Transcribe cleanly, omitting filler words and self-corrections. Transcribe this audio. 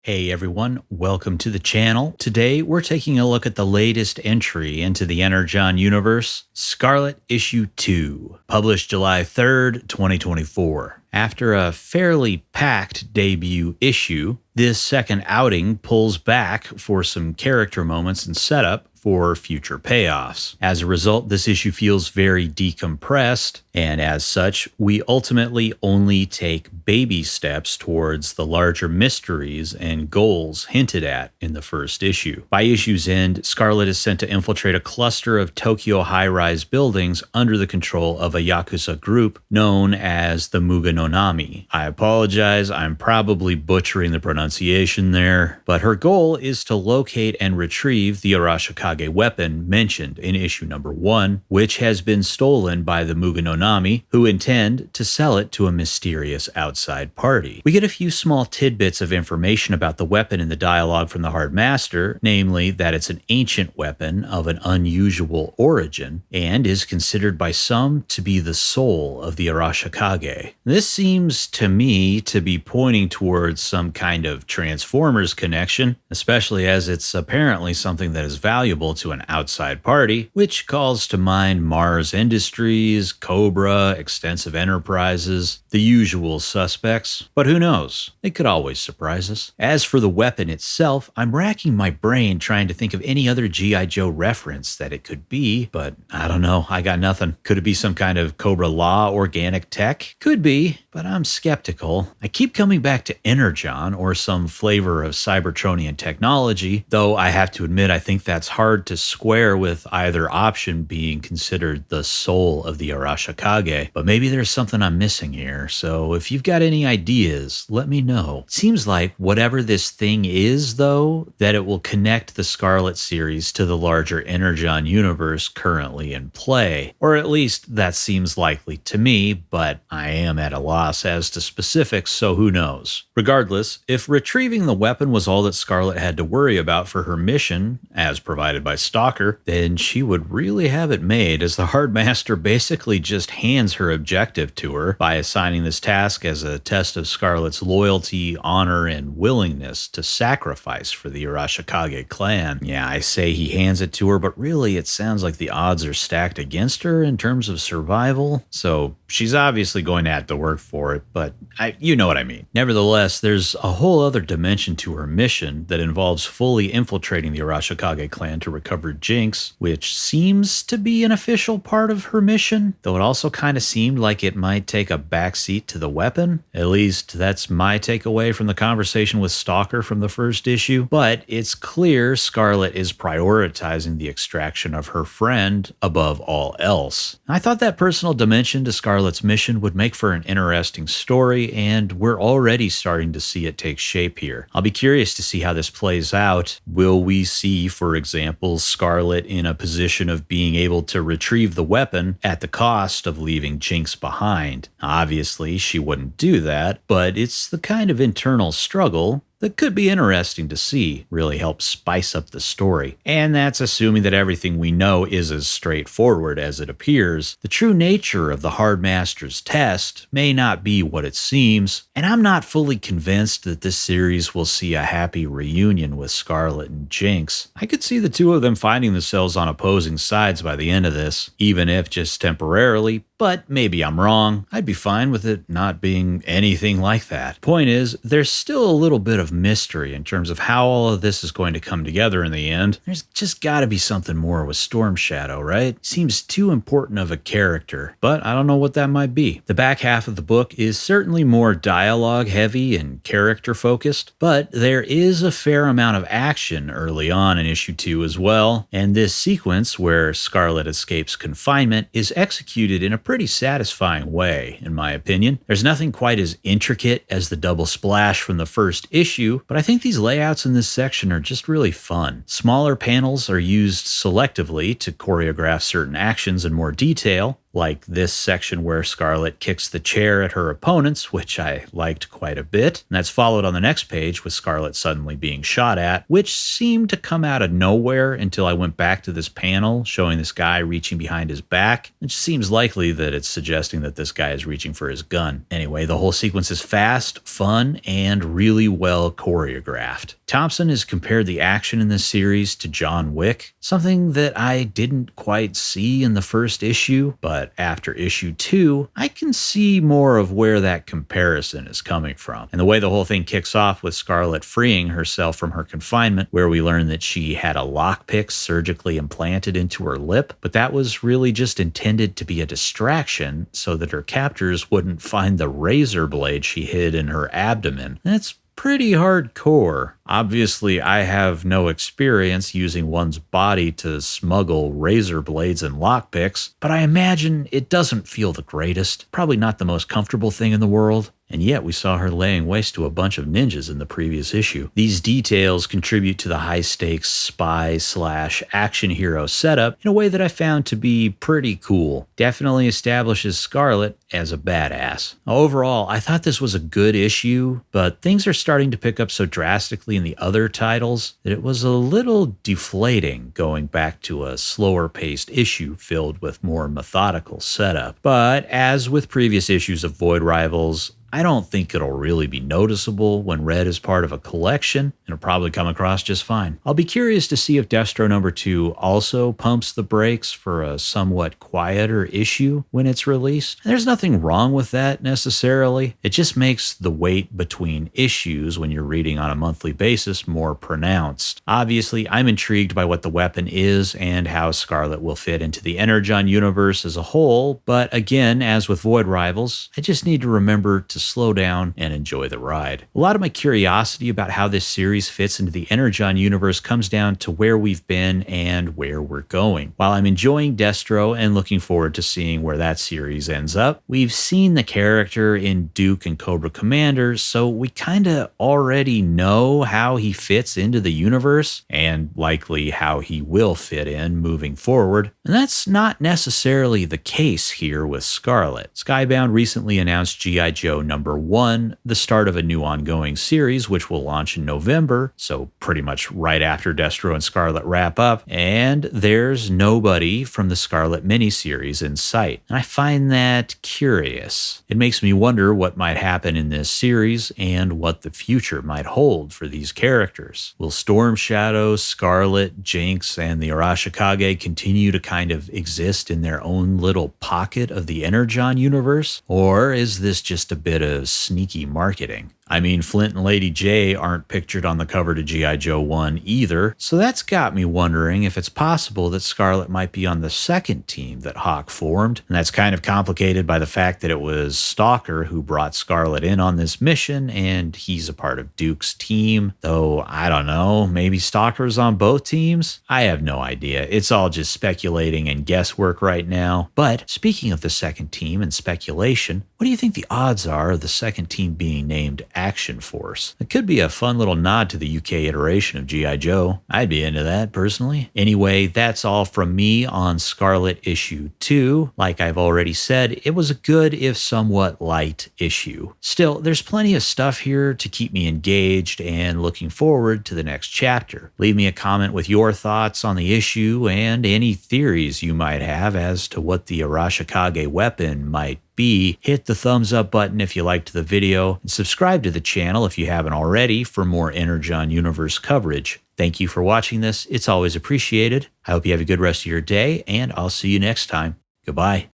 Hey everyone, welcome to the channel. Today we're taking a look at the latest entry into the Energon Universe, Scarlett Issue 2, published July 3rd, 2024. After a fairly packed debut issue, this second outing pulls back for some character moments and setup for future payoffs. As a result, this issue feels very decompressed, and as such, we ultimately only take baby steps towards the larger mysteries and goals hinted at in the first issue. By issue's end, Scarlett is sent to infiltrate a cluster of Tokyo high-rise buildings under the control of a Yakuza group known as the Muga no Nami. I apologize, I'm probably butchering the pronunciation there, but her goal is to locate and retrieve the Arashikage weapon mentioned in issue number 1, which has been stolen by the Muga no Nami, who intend to sell it to a mysterious outside party. We get a few small tidbits of information about the weapon in the dialogue from the Hard Master, namely that it's an ancient weapon of an unusual origin, and is considered by some to be the soul of the Arashikage. This seems to me to be pointing towards some kind of Transformers connection, especially as it's apparently something that is valuable to an outside party, which calls to mind Mars Industries, Cobra, Extensive Enterprises, the usual suspects. But who knows? They could always surprise us. As for the weapon itself, I'm racking my brain trying to think of any other G.I. Joe reference that it could be, but I don't know, I got nothing. Could it be some kind of cobra-la organic tech? Could be, but I'm skeptical. I keep coming back to Energon or some flavor of Cybertronian technology, though I have to admit I think that's hard to square with either option being considered the soul of the Arashikage, but maybe there's something I'm missing here, so if you've got any ideas, let me know. It seems like whatever this thing is, though, that it will connect the Scarlett series to the larger Energon universe currently in play, or at least that seems likely to me, but I am at a loss as to specifics, so who knows. Regardless, if retrieving the weapon was all that Scarlett had to worry about for her mission, as provided by Stalker, then she would really have it made, as the Hard Master basically just hands her objective to her by assigning this task as a test of Scarlett's loyalty, honor, and willingness to sacrifice for the Arashikage clan. Yeah, I say he hands it to her, but really it sounds like the odds are stacked against her in terms of survival, so she's obviously going to have to work for it, but you know what I mean. Nevertheless, there's a whole other dimension to her mission that involves fully infiltrating the Arashikage clan to recover Jinx, which seems to be an official part of her mission, though it also kind of seemed like it might take a backseat to the weapon. At least that's my takeaway from the conversation with Stalker from the first issue, but it's clear Scarlett is prioritizing the extraction of her friend above all else. I thought that personal dimension to Scarlett's mission would make for an interesting story, and we're already starting to see it take shape here. I'll be curious to see how this plays out. Will we see, for example, Scarlett in a position of being able to retrieve the weapon at the cost of leaving Jinx behind? Obviously, she wouldn't do that, but it's the kind of internal struggle that could be interesting to see, really help spice up the story. And that's assuming that everything we know is as straightforward as it appears. The true nature of the Hard Master's test may not be what it seems, and I'm not fully convinced that this series will see a happy reunion with Scarlett and Jinx. I could see the two of them finding themselves on opposing sides by the end of this, even if just temporarily, but maybe I'm wrong. I'd be fine with it not being anything like that. Point is, there's still a little bit of mystery in terms of how all of this is going to come together in the end. There's just gotta be something more with Storm Shadow, right? Seems too important of a character, but I don't know what that might be. The back half of the book is certainly more dialogue heavy and character focused, but there is a fair amount of action early on in issue 2 as well, and this sequence where Scarlett escapes confinement is executed in a pretty satisfying way, in my opinion. There's nothing quite as intricate as the double splash from the first issue, but I think these layouts in this section are just really fun. Smaller panels are used selectively to choreograph certain actions in more detail, like this section where Scarlett kicks the chair at her opponents, which I liked quite a bit. And that's followed on the next page with Scarlett suddenly being shot at, which seemed to come out of nowhere until I went back to this panel showing this guy reaching behind his back, which seems likely that it's suggesting that this guy is reaching for his gun. Anyway, the whole sequence is fast, fun, and really well choreographed. Thompson has compared the action in this series to John Wick, something that I didn't quite see in the first issue, but after issue 2, I can see more of where that comparison is coming from. And the way the whole thing kicks off with Scarlett freeing herself from her confinement, where we learn that she had a lockpick surgically implanted into her lip, but that was really just intended to be a distraction so that her captors wouldn't find the razor blade she hid in her abdomen. That's pretty hardcore. Obviously, I have no experience using one's body to smuggle razor blades and lockpicks, but I imagine it doesn't feel the greatest. Probably not the most comfortable thing in the world. And yet we saw her laying waste to a bunch of ninjas in the previous issue. These details contribute to the high-stakes spy/action hero setup in a way that I found to be pretty cool. Definitely establishes Scarlett as a badass. Overall, I thought this was a good issue, but things are starting to pick up so drastically in the other titles that it was a little deflating going back to a slower-paced issue filled with more methodical setup. But as with previous issues of Void Rivals, I don't think it'll really be noticeable when read as part of a collection. It'll probably come across just fine. I'll be curious to see if Destro number 2 also pumps the brakes for a somewhat quieter issue when it's released. There's nothing wrong with that necessarily. It just makes the wait between issues when you're reading on a monthly basis more pronounced. Obviously, I'm intrigued by what the weapon is and how Scarlett will fit into the Energon universe as a whole, but again, as with Void Rivals, I just need to remember to slow down and enjoy the ride. A lot of my curiosity about how this series fits into the Energon universe comes down to where we've been and where we're going. While I'm enjoying Destro and looking forward to seeing where that series ends up, we've seen the character in Duke and Cobra Commander, so we kinda already know how he fits into the universe and likely how he will fit in moving forward. And that's not necessarily the case here with Scarlett. Skybound recently announced G.I. Joe number 1, the start of a new ongoing series, which will launch in November, so pretty much right after Destro and Scarlett wrap up, and there's nobody from the Scarlett miniseries in sight. And I find that curious. It makes me wonder what might happen in this series and what the future might hold for these characters. Will Storm Shadow, Scarlett, Jinx, and the Arashikage continue to kind of exist in their own little pocket of the Energon universe? Or is this just a bit of sneaky marketing? I mean, Flint and Lady J aren't pictured on the cover to G.I. Joe 1 either, so that's got me wondering if it's possible that Scarlett might be on the second team that Hawk formed, and that's kind of complicated by the fact that it was Stalker who brought Scarlett in on this mission, and he's a part of Duke's team, though I don't know, maybe Stalker's on both teams? I have no idea. It's all just speculating and guesswork right now. But speaking of the second team and speculation, what do you think the odds are of the second team being named Action Force? It could be a fun little nod to the UK iteration of G.I. Joe. I'd be into that personally. Anyway, that's all from me on Scarlett issue 2. Like I've already said, it was a good if somewhat light issue. Still, there's plenty of stuff here to keep me engaged and looking forward to the next chapter. Leave me a comment with your thoughts on the issue and any theories you might have as to what the Arashikage weapon might be. Hit the thumbs up button if you liked the video, and subscribe to the channel if you haven't already for more Energon Universe coverage. Thank you for watching this. It's always appreciated. I hope you have a good rest of your day, and I'll see you next time. Goodbye.